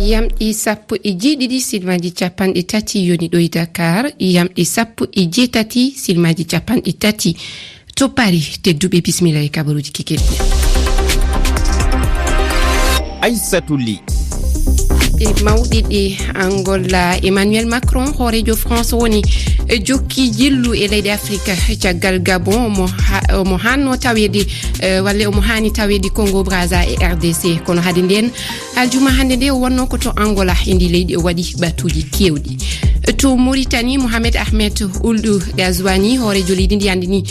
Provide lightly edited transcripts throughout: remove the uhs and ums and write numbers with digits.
Yamɗi 17 silmaji capanɗe tati yoni ɗo e Dakar, yamɗi 17 silmaji capanɗe tati to Paris. Tedduɓe bismillah e kabaruuji kekeɗi. Aissatou Ly. Mawɗiɗi Angola Emmanuel Macron hoorejo France woni jokki jillu e leydi Afrique caggal Gabon omo hanno tawede walla omo hani tawede Congo Brazza e RDC kono hade nden aljuma hande nde wonno ko to Angola indi leydi o waɗi batuji kewɗi. To Mauritanie Mohamed Ahmed Ould Ghazouani hoorejo leydi ndi andi ni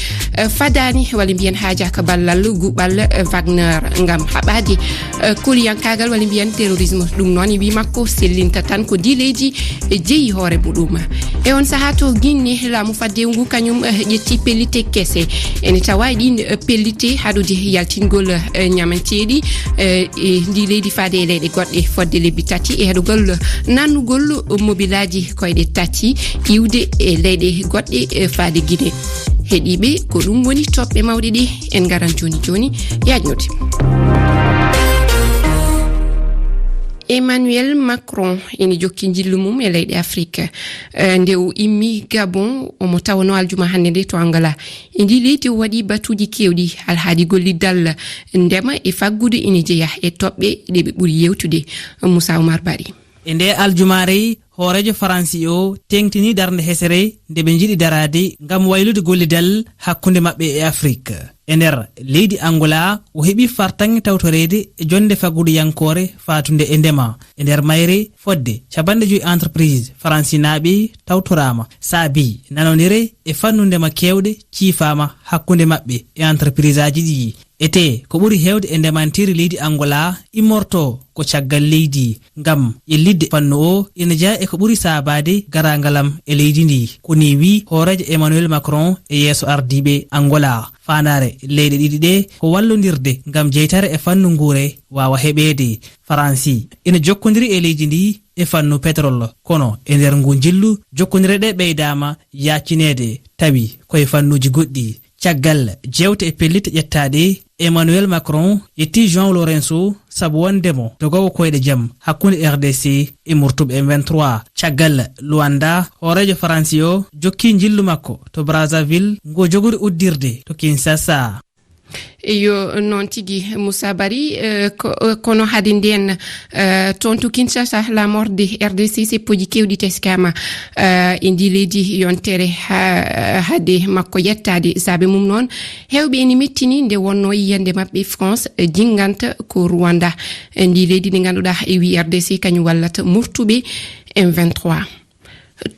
fadani walla mbiyen haajaka ballal guɓal Wagner ngam haɓade koliyankagal walla mbiyen terrorisme ɗum noon wi makko sellinta tan ko dileji jeeyi hoore muɗum. E on saha to Guinée laamu fadde ngu kañum ƴetti pellite kese ene tawa ɗin pellite haɗude yaltingol ñamanteɗi e ndi leydi faade e leyɗe goɗɗe fodde lebbi tati e heɗugol nannugol mobilaji koyɗe tati iwde e leyɗe goɗɗe faade Guinée. Heɗiɓe ko ɗum woni toɓɓe mawɗe ɗi en garan joni yajnude. Emmanuel Macron ene jokki jillu mum e leydi Afrique nde o immi Gabon omo tawno aljuma hande nde to Angola indi leydi o waɗi batuji kewɗi alhaadi gollidal ndema e faggude ene jeeya e toɓɓe ɗe ɓe ɓuri yewtude. Moussa Oumar Bari. E nde aljumare hoorejo Faransi o tengtini darde hesere nde ɓe jiɗi darade ngam waylude gollidal hakkunde maɓɓe e Afrique. E nder leydi Angola o heɓi fartange tawtorede e jonde faggudu yankore fatunde e ndema e nder mayre fodde 5 entreprise faransinaɓe tawtorama saabi nanodire e fannu ndema kewɗe ciifama hakkunde maɓɓe e entreprise aji ɗi. Ete ko ɓuri hewde e ndemantiri leydi Angola immorto ko caggal leydi ngam yellidde fannu o ina jaa e ko ɓuri saabade garangalam e leydi ndi koni wi hoorejo Emmanuel Macron e yeeso ardiɓe Angola. Fanare leyɗe ɗiɗi ɗe ko wallodirde ngam jeytare e fannu nguure wawa heɓede. Faransi ina jokkodiri e leydi ndi e fannu pétrole kono e nder ngu jillu jokkodire ɗe ɓeydama yaccinede tawi koye fannuji goɗɗi. Caggal jewte e pellite ƴettaɗe Emmanuel Macron yetti Jean Lorenzo sabu wondemo dogowo koyɗe jaam hakkunde RDC e murtuɓe M23. Caggal Luanda hoorejo Faransi o jokki jillu makko to Brazzaville ngo jogori uddirde to Kinshasa. Yo non tigi Moussa Bari kono hade nden toon to Kinshasa la morde RDC seppoji kewɗi teskama indi leydi yontere hade makko yettade saabe mum noon hewɓe eni mettini nde wonno yiyande mabɓe France jinganta ko Rwanda ndi leydi ndi ganduɗa e wi RDC kañum wallata murtuɓe M23.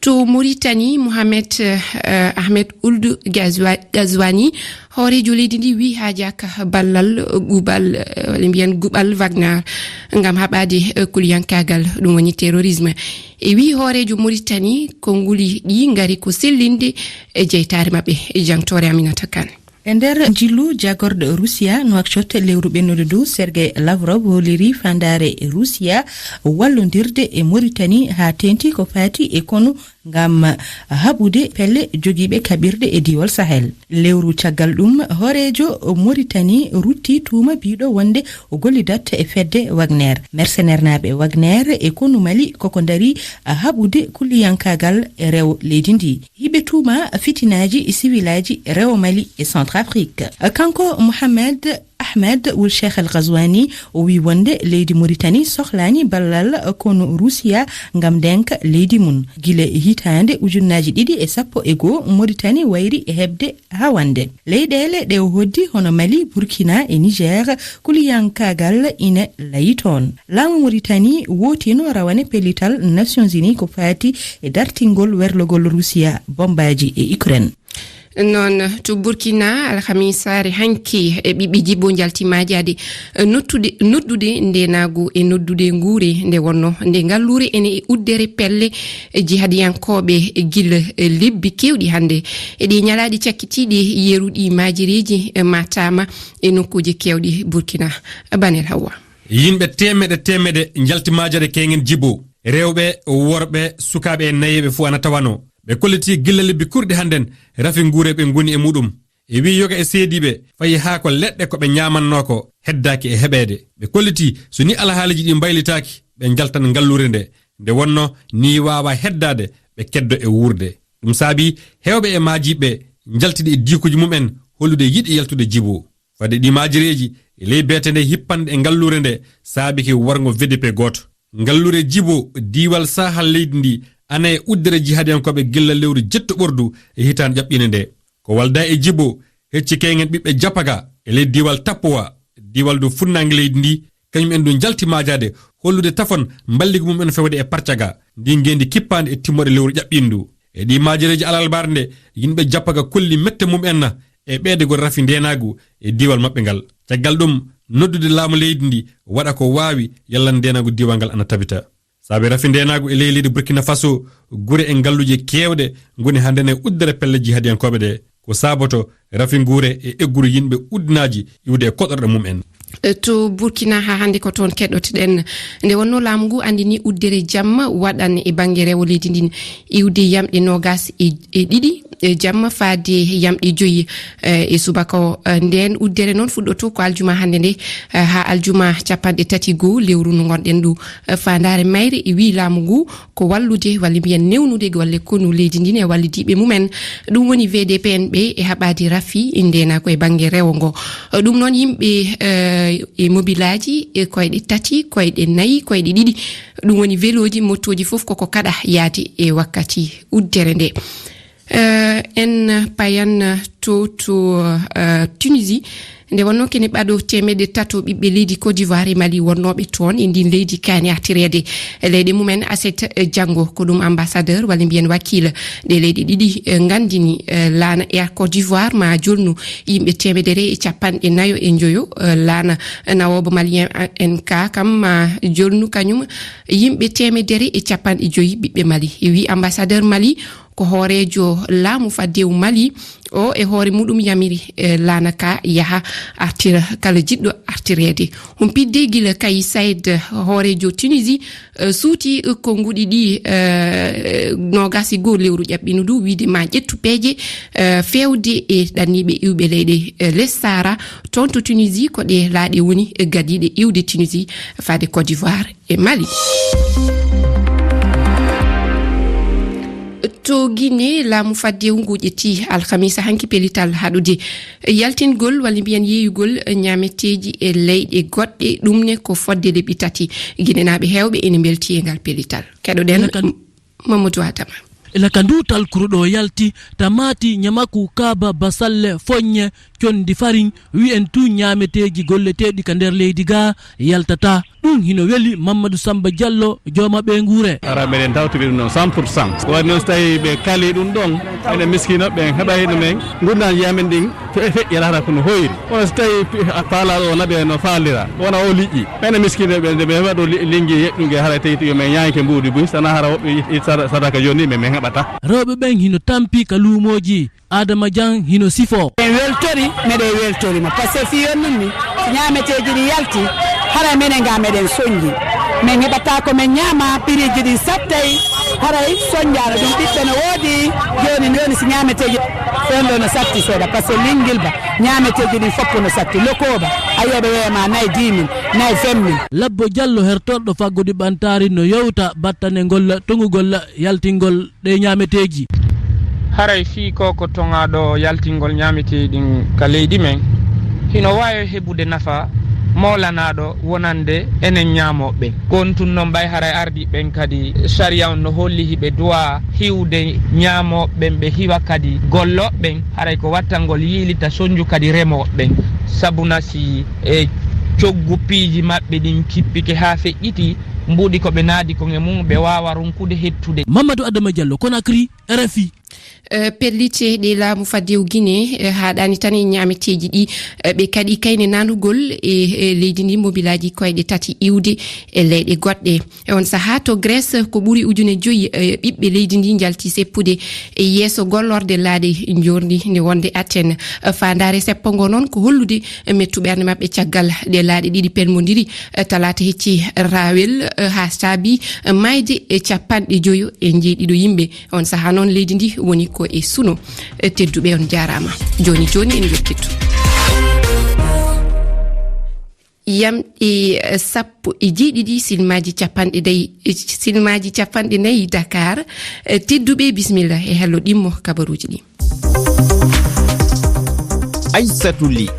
To Mauritanie Mohamed Ahmed Ould Ghazouani hoorejo leydi ndi wi haajaka ballal guɓal walla mbiyen guɓal Wagner ngam haɓade koliyankagal ɗum woni terrorisme e wi hoorejo Mauritanie ko nguli ɗi ngari ko sellinde e jeytare maɓɓe e jangtore Aminata Kane. E nder jillu jagorɗo Russia Nouakchott lewru ɓennude dow Sergei Lavrov holliri fandare Russia wallodirde e Mauritanie ha tenti ko fati e konu ngam haɓude pelle jogiiɓe kaɓirɗe e diwal Sahel. Lewru caggal ɗum hoorejo Mauritanie rutti tuuma biɗo wonde o gollidat e fedde Wagner. Mercenaire naɓe Wagner e konu Mali koko dari haɓude kulliyankagal e rew leydi ndi. Hiɓe tuuma fitinaji siwilaji rew Mali e Centrafrique. Kanko Mohamed Ahmed Ould Ghazouani o wi wonde leydi Mauritanie sohlani ballal kono Russia ngam denka leydi mun. Gile hitande ujunnaji 2011 Mauritanie wayri e hebde hawande. Leyɗele ɗe hoddi hono Mali, Burkina e Niger kuliyankagal ina layi toon. Laamu Mauritanie wotino rawane pellital Nations Unies ko fati e dartingol werlogol Russia bombaji e Ukraine. Non to Burkina alhamisare hanki e ɓiɓɓe jibbo jaltimaji ade noddude ndenagu e noddude nguure nde wonno nde ngallure ene e uddere pelle jihadiyankoɓe gila lebbi kewɗi hande e ɗi ñalaɗi cakkitiɗi yeruɗi majireji matama e nokkuji kewɗi Burkina. Banel Hawa. Yimɓe temeɗe jaltimaji ade kengen jibbo rewɓe worɓe sukaɓe e nayeɓe fu ana tawano ɓe kolliti gilla lebbi kurɗi hannden rafi nguure ɓe ngoni e muɗum e wi yoga e seediɓe fayi haa ko leɗɗe ko ɓe ñamanno ko heddaki e heɓede ɓe kolliti so ni alhaaliji ɗi mbaylitaki ɓe jaltan ngallure nde wonno ni wawa heddade ɓe keddo e wurde ɗum saabi hewɓe e maajiɓe jaltide e dikuji mumen hollude yiɗi yaltude jibo fade ɗi maajireji e ley beete nde hippande e ngallure nde saabi ke wargo VDP goto ngallure jibo diwal sahal leydi ndi ana e uddere jihadiyankoɓe gilla lewru jetto ɓordu e hitande ƴaɓɓine nde ko walda e jibo hecci keygen ɓiɓɓe japaga e ley diwal tappowa diwal do funnangue leydi ndi kañum en ɗum jalti majade hollude tafon balligo mum en fewde e parcaga ndi ngendi kippande e timmode lewru ƴaɓɓindu e ɗi majireji alalbar nde yimɓe jappaga kolli mette mum en e ɓeydegol rafi ndenagu e diwal maɓɓe ngal caggal ɗum noddude laamu leydi ndi waɗa ko wawi yallan ndenagu diwal ngal ana tabita saabi rafi ndenagu e leydi Burkina Faso gure e ngalluje kewɗe goni hande e uddere pelle jihadiyankoɓe ɗe ko saboto rafi gure e egguru yimɓe uddinaji iwde e koɗorɗe mum en to Burkina ha hande ko toon keɗoteɗen nde wonno laamu ngu andini uddere jamma waɗan e banggue rewo leydi ndin iwde yamɗe nogas e ɗiɗi jamma faade yamɗe joyi e subaka o nden uddere noon fuɗɗoto ko aljuma hande nde ha aljuma 31 lewru no gonɗen ɗu fandare mayre e wi laamu ngu ko wallude walla mbiyen newnude walle konu leydi ndin e wallidiɓe mumen ɗum woni VDP en ɓe e haɓade rafi ndena ko e banggue rewo ngo ɗum noon yimɓe e mobilaji e koyɗe tati koyɗe nayyi koyɗe ɗiɗi ɗum woni véloji motoji fof koko kaɗa yaade e wakkati uddere nde en payan to Tunisie nde wonno kene ɓaɗo temedde tato ɓiɓɓe leydi Côte d'Ivoire e Mali wonnoɓe toon e ndin leydi kani artirede leyɗe mumen Aset Diango ko ɗum ambassadeur walla mbiyen wakil ɗe leyɗe ɗiɗi gandini laana Air Côte d'Ivoire ma jolnu yimɓe temedere e capanɗe nayo e joyo laana nawoɓe malien en ka kam ma jolnu kañum yimɓe temedere e capanɗe joyi ɓiɓɓe Mali wi ambassadeur Mali ko hoorejo laamu faddew Mali o e hoore muɗum yamiri laana ka yaha artira kala jiɗɗo artirede humpidde gila Kay Saïd hoorejo Tunisie suuti ko nguɗi ɗi nogasi goo lewru ƴaɓɓino du wiide ma ƴettu peeje fewde e ɗanniɓe iwɓe leyɗe lessara toon to Tunisie ko ɗe laaɗe woni gadiɗe iwde Tunisie fade Côte d'Ivoire e Mali. To Guinée laamu faddew ngu ƴetti alhamisa hanki pelital haɗude yaltingol walla mbiyen yeeyugol ñameteji e leyɗe goɗɗe ɗumne ko fodde leɓi tati guinenaɓe hewɓe ene belti e ngal pelital keɗoɗen Mamadou Adama ila ka ndutal kuruɗo yalti tamati nyamaku kaba basalle foññe condi farin wi'en tu ñameteji golleteɗi ka nder leydi ga yaltata ɗum hino weli Mamadou Samba Diallo jooma ɓe nguure ara meɗen tawtuɓe ɗum noon 100% woni noon so tawi ɓe kaali ɗum ɗon enen miskinoɓe ɓe heɓa ɗumen gurdani yamen ɗin feƴƴatata kono hoyri ono so tawi faalaɗo o naɓe no faalira wona o liƴƴi enen miskinoɓe nde ɓe heɓa ɗo linggi yeɗɗugue haara tawi yomen ñaanke mbuudi buy sana hara woɓɓe sadaka joni men heɓata rewɓe ɓen hino tampi ka luumoji Adama Diang hino sifo en weltori meɗe weltorima par ce que fiyon nun ni ñameteji ɗi yalti haray menen ga meɗen soñji min heɓata ko min ñaama piriji ɗi sattay haray soñjano ɗum ɓiɓɓe no woodi joni si ñameteji fenɗo no satti seeɗa par ce que lingguil ba ñameteji ɗin foppo no satti lokoba ayoɓe wiyama nayi 10 000 nayi 20 000 Labbo Diallo hertorɗo faggudi ɓantari no yewta battane ngol tongugol yaltingol ɗe ñameteji haray fi ko tongaɗo yaltingol ñameteɗin ka leydi men hino wawi heɓude nafa mawlanaɗo wonande enen ñamoɓe gontun noon mbay haray ardi ɓen kadi sharia on no holli hiɓe duwa hiwde ñamoɓen ɓe hiwa kadi golloɓen haray ko wattangol yiilita soñju kadi remoɓen sabuna si e coggu piiji maɓɓe ɗin kippike ha feƴƴiti mbuɗi ko ɓe naadi ko e mum ɓe wawa ronkude hettude. Mamadou Adama Diallo Conakry RFI pellite ɗe laamu faddew Guinée haɗani tan e ñameteji ɗi ɓe kadi kayne nanugol e leydi ndi mobilaji koyɗe tati iwde e leyɗe goɗɗe on saaha to Grèce ko ɓuuri ujune joyi ɓiɓɓe leydi ndi jalti seppude e yeeso gollorde laaɗe jordi nde wonde Athènes fandare seppongo noon ko hollude mettu ɓernde mabɓe caggal ɗe laaɗe ɗiɗi pelmodiri talata hecci rawel ha saabi mayde e capanɗe joyo e jeeɗiɗo yimɓe on saaha noon leydi ndi woni ko e suno tedduɓe on jarama joni en yettitu yamɗe 17 silmaji capanɗe nayi Dakar. Tedduɓe bismillah e hello ɗimmo kabaruji ɗi. Aissatou Ly.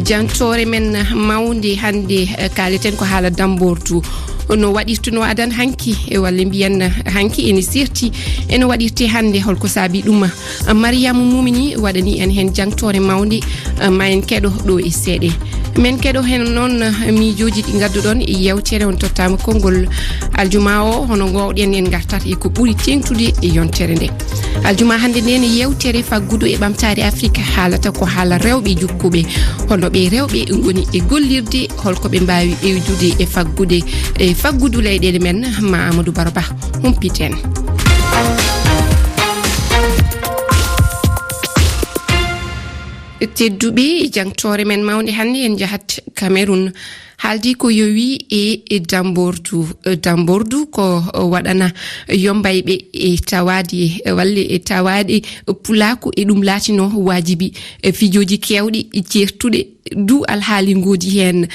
Jantore men mawde hande kaleten ko haala dambordu no waɗirtuno adan hanki e walle mbiyan hanki ene sirti ene waɗirte hande holko saabi ɗum. Mariama Mumini waɗani en hen jantore mawde ma en keɗo ɗo e seeɗe men keɗo hen noon miijoji ɗi gadduɗon e yewtere on tottama konngol aljuma o hono gowɗen en gartat e ko ɓuri tengtude e yontere nde. Aljuma hande nden yewtere faggudu e ɓamtare Afrique haalata ko haala rewɓe jukkuɓe hono ɓe rewɓe ngoni e gollirde holko ɓe mbawi ɓeydude e faggudu leyɗele men. Ma Amadou Baroba humpiten. Tedduɓe jangtore men mawde hande en jahat Cameroun haaldi ko yowi e dambordu ko waɗana yombayɓe e tawadi walle e tawade pulaku e ɗum laatino wajibi fijoji kewɗi certuɗe du alhaali ngodi hen.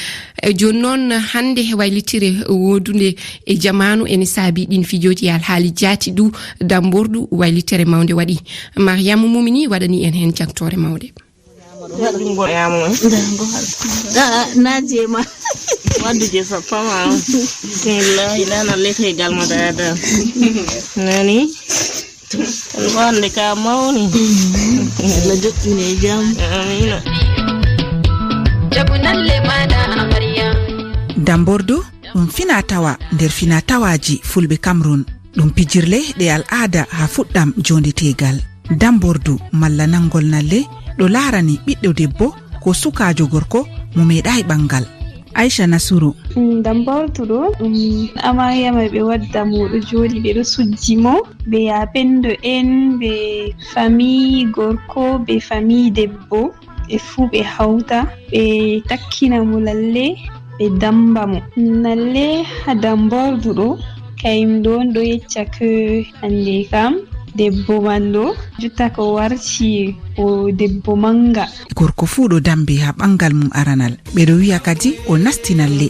Joni noon hande waylitire wodunde e jamanu ene saabi ɗin fijoji alhaali jaati du dambordu waylitere mawde waɗi. Mariama Mumini waɗani en hen jangtore mawde. Najema waddu je sapama billahi lana lete galma dada nani wande ka mawni la jokkine jam amina jabunalle mana amariya. Dambordu ɗum finatawa nder finatawaji fulɓe Cameroun ɗum pijirle ɗe al'ada ha fuɗɗam jondetegal. Dambordu malla nangol nalle ɗo larani ɓiɗɗo debbo ko sukajo gorko mo meeɗai ɓangal. Aisha Nasuru. Dambordu ɗo ɗum amariya mai ɓe wadda mo ɗo joɗi ɓe ɗo sujji mo be yapendo en be famille gorko be famille debbo ɓe fuu ɓe hauta ɓe takkina mo lalle ɓe damba mo. Lalle ha dambordu ɗo kayum ɗo on ɗo yecca ke hande kam debbo man ɗo jotta ko warti o debbo manga. Gorko fuu ɗo dambe ha ɓangal mum aranal ɓeɗo wiya kadi o nasti nalle.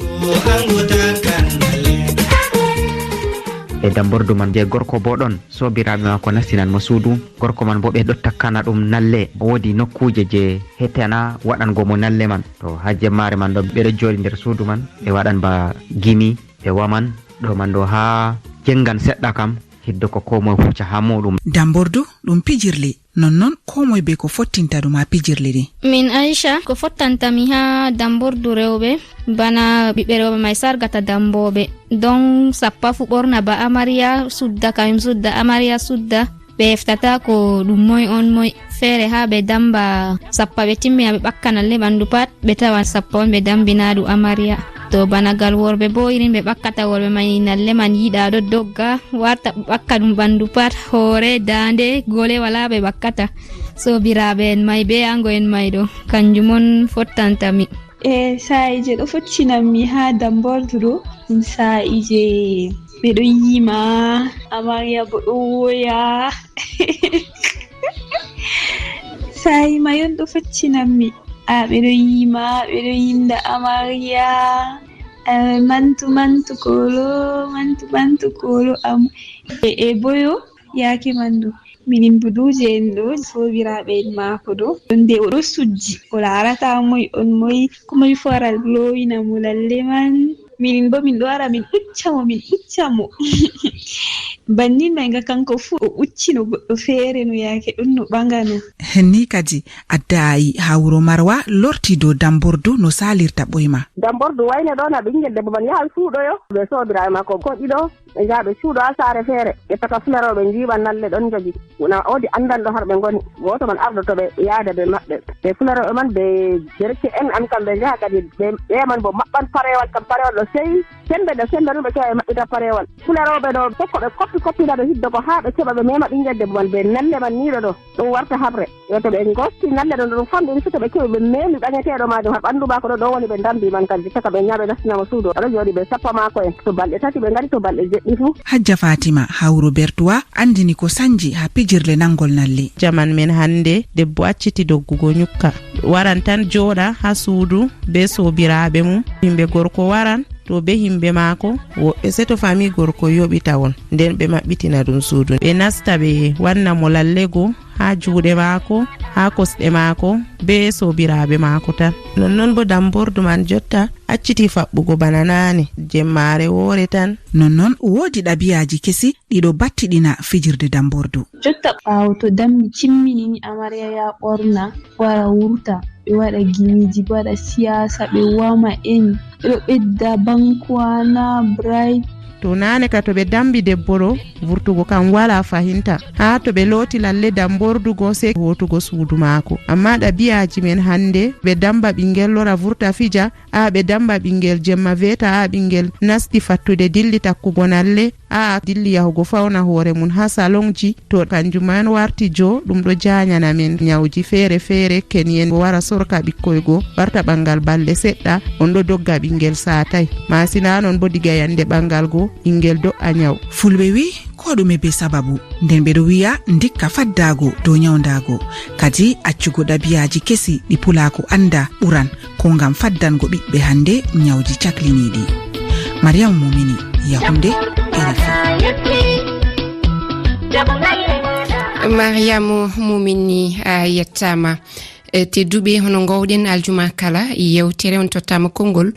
E dambordu man je gorko bo ɗon sobiraɓe mako nastinan mo suudu, gorko man bo ɓe ɗo takkana ɗum nalle. Woodi nokkuje je hetana waɗango mo nalle man, to ha jemmare man ɗo ɓeɗo joɗi nder suudu man ɓe waɗan ba gimi ɓe waman ɗo man ɗo ha jengan seɗɗa kam hiddo ko komoye hucca ha muɗum. Dambordu ɗum pijirle nonnon komoye be ko fottinta ɗum ha pijirle ɗi. Min Aisha ko fottantami ha dambordu rewɓe bana ɓiɓɓe rewɓe mai sargata damboɓe don sappa fu ɓorna ba amariya sudda kayum sudda amariya sudda ɓe heftata ko ɗum moy on moy feere ha ɓe damba sappa ɓe timmi ha ɓe ɓakkanalle ɓandu pat ɓe tawa sappa on ɓe dambinaɗu amariya. To banagal worɓe bo irin ɓe ɓakkata worɓe mai nalle man yiɗa ɗo dogga warta ɓakka ɗum ɓandu pat hoore dande gole wala ɓe ɓakkata. Sobiraɓe en mai be ango en mai ɗo kanjum on fottantami. Sa'i je ɗo fottinami ha dambordu ɗo ɗum sa'i je ɓe ɗo yima amariya bo ɗo woya sa'i mai on ɗo fottinami. Ɓe ɗo yimda amariya mantu kolo am e boyo yake mandu minin buduje en ɗo sobiraɓe en mako ɗo nde o ɗo sujji o larata moy on moy komoy faral lowina mo lalle man minin bo min ɗo ara min ucca mo bannin mai nga kanko fu o uccino goɗɗo feere no yake ɗon no ɓangano. Henni kadi addayi ha wuro Marwa lorti do dambordu no salirta ɓoyma. Dambordu wayne ɗo na ɓingel debbo man yaha suuɗoyo ɓe sobiraɓe makko ko ɗiɗo ɓe jaha ɓe suuɗo ha saare feere ɓe taka fularoɓe njiiɓan nalle ɗon jogi na odi andan ɗo harɓe ngoni goto man ardoto ɓe yaada ɓe maɓɓe ɓe fularoɓe man ɓe derke en an kam ɓe jaha kadi ɓe man bo maɓɓan parewal kam parewal ɗo seyi sembe ɗo ɗum ɓe kewa ɓe maɓɓita parewal fularoɓe ɗo tokko ɓe koppi koppinaɗo hiddo ko haa ɓe keɓa ɓe mema ɓingel debbo man ɓe nalle man niiɗo ɗo ɗum warta habre yo to ɓe gosti nalle ɗo ɗum famɗini so to ɓe keɓi ɓe memi ɗañeteɗo majum har ɓanndu mako ɗo woni ɓe dambi man kadi caka ɓe ñaaɓe nastinamo suudu aɗa jooɗi ɓe sappa mako en to balɗe tati ɓe ngari to balɗe jeɗɗi fuu. Hajja Fatima hawro Bertuwa andini ko sanji ha pijirle nangol nalle. Jaman men hande debbo acciti doggugo nyukka waran tan jooɗa ha suudu be sobiraɓe mum himɓe gorko waran to be himɓe maako woɓɓe seto fami gorko yoɓi tawon nden ɓe maɓɓitina ɗum suudu ɓe nasta ɓe wanna mo lallego ha juuɗe maako ha kosɗe maako be sobiraɓe maako tan nonnon bo dambordu man jotta acciti faɓɓugo bana nane jemmare woore tan nonnon woodi ɗabiyaji kesi ɗiɗo battiɗina fijirde dambordu. Jotta ɓaawo to dammi cimmini amarya ya ɓorna wara wurta ɓe waɗa gimiji ɓe waɗa siyasa ɓe wama en ɓeɗo ɓedda bankwana bright. To nane ka to ɓe dambi debbo ɗo vurtugo kam wala fahinta ha to ɓe looti lalle dambordugo se wotugo suudu maako amma ɗabiyaji men hande ɓe damba ɓingel lora vurta fija ɓe damba ɓingel jemma veta ɓingel nasti fattude dilli takkugo nalle dilli yahugo fawna hoore mun ha salonji to kanjum man warti jo ɗum ɗo janyana men nyawji feere feere kenyen wara sorka ɓikkoygo warta ɓangal balɗe seɗɗa on ɗo dogga ɓingel satay masina non bo diga yande ɓangal go ɓingel do'a nyaw. Fulɓe wi ko ɗume be sababu nden ɓeɗo wiya ndikka faddago dow nyawdago kadi accugo ɗabiyaji kesi ɗi pulako anda ɓuran ko ngam faddango ɓiɓɓe hande nyawji cakliniɗi. Mariam Mumini Yahunde Mariam Mumini yettama tedduɓe hono gowɗen aljuma kala yewtere on tottama konngol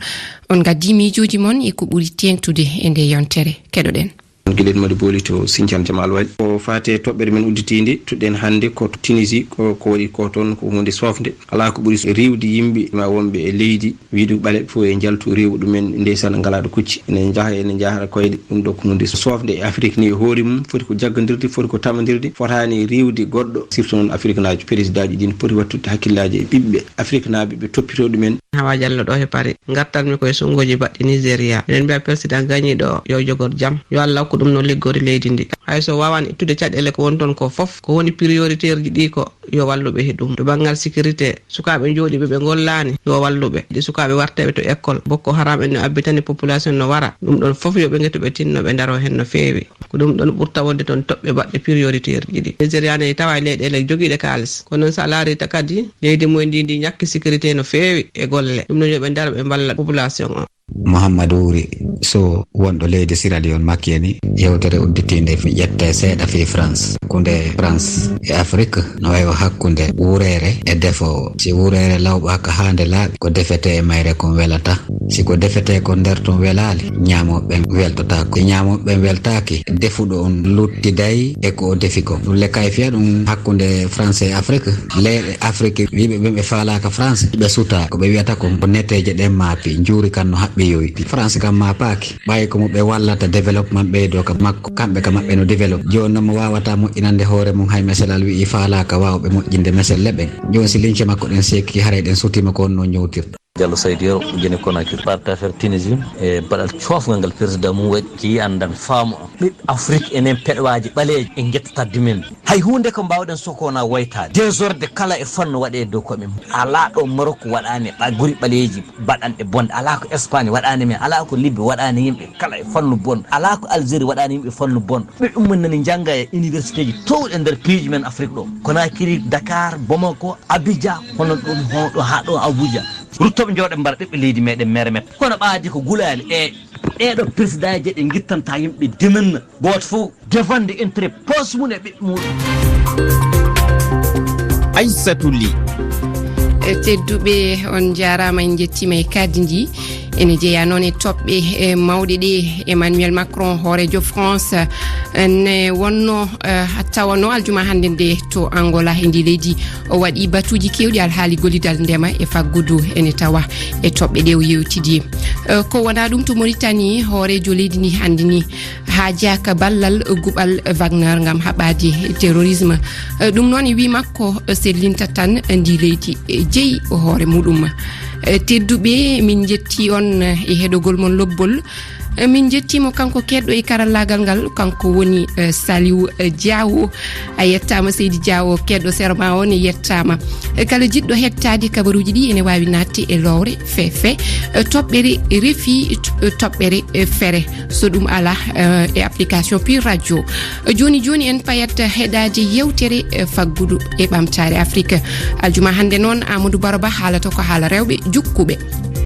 on gaddi miijoji mon e ko ɓuri tengtude e nde yontere keɗoɗen. guileɗe madi booli to Sinthiane Jamal waɗi ko fate toɓɓere men udditinde tuɗɗen hannde ko Tunisie ko waɗi ko toon ko hunde sofde ala ko ɓuri riwde yimɓe ma wonɓe e leydi wiidu ɓale fof e jaltu rewu ɗumen ndeysan ngalaɗo kucci ene jahara koyɗe ɗum ɗo ko hunde sofde e Afrique ni hoori mum foti ko jaggodirde foti ko tamadirde fotani riwde goɗɗo surtout noon Afrique naji président ji ɗin poti wattude hakkillaji e ɓiɓɓe Afrique naɓe ɓe toppito ɗumen. Hawa Diallo ɗo he pare gartanmi koye sungoji baɗɗi Nigéria eɗen mbiya président gañiɗo yo jogor jaam yo Allah hokku ɗum no liggori leydi ndi hayso wawan ittude caɗele ko won toon ko fof ko woni prioritaire ji ɗi ko yo walluɓe he ɗum to banggal sécurité sukaɓe jooɗiɓe ɓe gollani yo walluɓe ɗi sukaɓe warteɓe to école Boko Haram en no abbitani population no wara ɗum ɗon fof yoɓe gueto ɓe tinno ɓe daro hen no feewi ko ɗum ɗon ɓurta wonde toon toɓɓe baɗɗe prioritaire ji ɗi Nigéria ne tawa leyɗele joguiɗe kalis kono noon sa laari ta kadi leydi mumen ndi ñakki sécurité no feewi e golle ɗum noon yoɓe daro ɓe balla population o. Mouhamadou Wuri so wonɗo leydi Sierra Leone makkeni yewtere udditinde ƴette seeɗa fi France hakkunde France e Afrique no wayi hakkunde wurere e defo si wurere lawɓe hakka hande laaɓi ko defete e mayre kon welata si ko defete ko nder ton welali ñamoɓe weltotako si ñamoɓe weltaki defuɗo on luttidayi e ko o defi ko ɗum lekka e fiya ɗum hakkunde France e Afrique leyɗe Afrique wiɓe ɓe faalaka France ɓe suta ko ɓe wiyata ko netteje ɗen maapi juuri kan no haɓɓi yoyti France kam ma paaki ɓayi ko mo ɓe wallata développement ɓeydo ka makko kamɓe ka maɓɓe no développe joni noon mo wawata moƴƴinande hoore mum hay meselal wi'i faalaka wawɓe moƴƴinde mesel leɓen joni si lince makko ɗen sekki haray ɗen sutima ko onno ñowtirta. Diallo Saydiro Guinée Conakry parti affaire Tunisie e baɗal cofgal ngal président mum waɗi ki andan faamu ɓiɓɓe Afrique enen peɗowaji ɓaleji e guettata men hay hunde ko mbawɗen sokona waytade désordre kala e fanno waɗe dow koɓe ala ɗo Maroc waɗani guri ɓaleji baɗanɗe bonde ala ko Espagne waɗani men ala ko Libye waɗani yimɓe kala e fannu bon ala ko Algérie waɗani yimɓe fannu bon ɓe ɗum nani jangga e université ji towɗe nder piiji men Afrique ɗo Conakry Dakar Bamako Abidjan hono ɗum hoɗo ha ɗo Abuja ruttoɓe jooɗe mbara ɓiɓɓe leydi meɗen mere men kono ɓaadi ko gulali e ɗeɗo président ji ɗe guittanta yimɓe demenna goto fof defande intérêt poche mum e ɓiɓɓe muɗum. Aissatou Ly tedduɓe on jarama en jettima e kaddi ndi ene jeeya noon e toɓɓe mawɗe ɗe Emmanuel Macron hoorejo France ne wonno tawano aljuma hande nde to Angola e ndi leydi o waɗi batuji kewɗi alhaali gollidal ndema e faggudu ene tawa e toɓɓe ɗe o yewtidi ko wona ɗum to Mauritanie hoorejo leydi ndi hande ni ha jaka ballal guɓal Wagner gam haɓade terrorisme ɗum noon e wi makko sellinta tan ndi leydi jeeyi hoore muɗum tedduɓe min jetti on e heɗogol mon lobbol min jettimo kanko keddo e karallagal ngal kanko woni Saliou Diawo a yettama Seydi Diawo keddo serma on yettama kala jiddo hettadi kabaruji di ene wawi natti e lowre fefe tobbere refi tobbere fere so dum ala e application pi radio joni en payat hedaji yewtere faggudu e bamtare Afrique aljuma hande non Amadou Barba halata ko hala rewbe jukkube